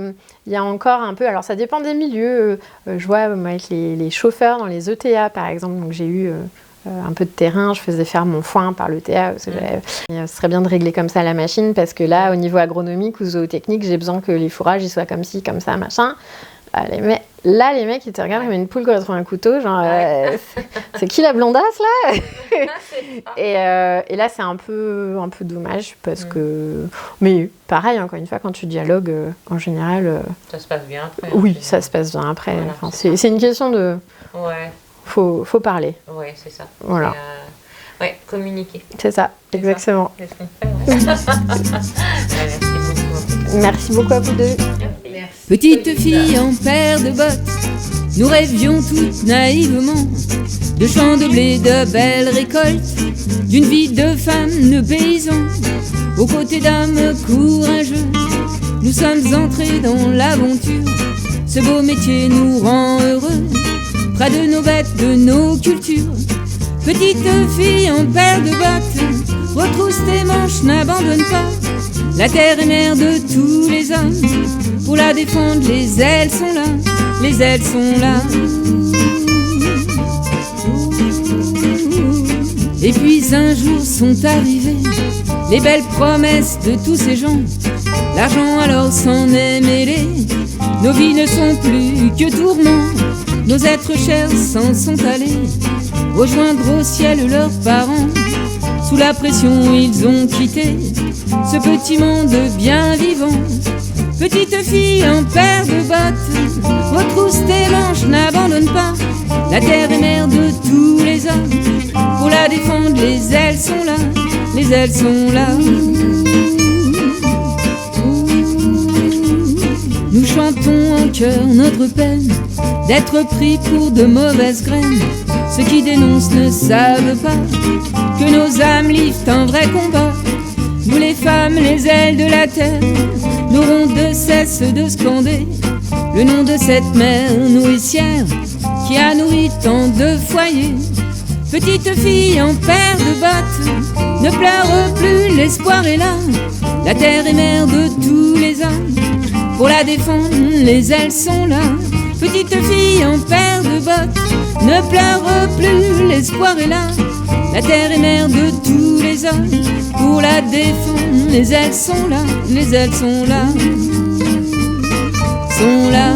il y a encore un peu... Alors, ça dépend des milieux. Je vois avec les chauffeurs dans les ETA, par exemple. Donc, j'ai eu... un peu de terrain, je faisais faire mon foin par l'ETA. Ce serait bien de régler comme ça la machine parce que là, au niveau agronomique ou zootechnique, j'ai besoin que les fourrages ils soient comme ci, comme ça, machin. Les mecs, ils te regardent comme une poule qui retrouve un couteau, genre, c'est qui la blondasse, là? Et là, c'est un peu dommage, parce que... Mais pareil, encore une fois, quand tu dialogues, en général... ça se passe bien après. Oui, ça se passe bien après. Voilà, enfin, c'est une question de... Ouais. Faut parler. Ouais, c'est ça. Voilà. Communiquer. C'est ça, exactement. C'est ce qu'on fait, Merci beaucoup à vous deux. Merci. Petite fille en paire de bottes, nous rêvions toutes naïvement de champs de blé, de belles récoltes, d'une vie de femme, de paysan, aux côtés d'âmes courageux. Nous sommes entrés dans l'aventure, ce beau métier nous rend heureux, près de nos bêtes, de nos cultures. Petite fille en paire de bottes, retrousse tes manches, n'abandonne pas. La terre est mère de tous les hommes, pour la défendre les ailes sont là, les ailes sont là. Et puis un jour sont arrivées les belles promesses de tous ces gens. L'argent alors s'en est mêlé, nos vies ne sont plus que tourments. Nos êtres chers s'en sont allés, rejoindre au ciel leurs parents. Sous la pression ils ont quitté ce petit monde bien vivant. Petite fille en paire de bottes, retrousse tes manches, n'abandonne pas. La terre est mère de tous les hommes, pour la défendre les ailes sont là, les ailes sont là. Nous chantons en chœur notre peine d'être pris pour de mauvaises graines. Ceux qui dénoncent ne savent pas que nos âmes livrent un vrai combat. Nous les femmes, les ailes de la terre, n'aurons de cesse de scander le nom de cette mère nourricière qui a nourri tant de foyers. Petite fille en paire de bottes, ne pleure plus, l'espoir est là. La terre est mère de tous les hommes, pour la défendre les ailes sont là. Petite fille en paire de bottes, ne pleure plus, l'espoir est là. La terre est mère de tous les hommes, pour la défendre les ailes sont là, les ailes sont là, sont là.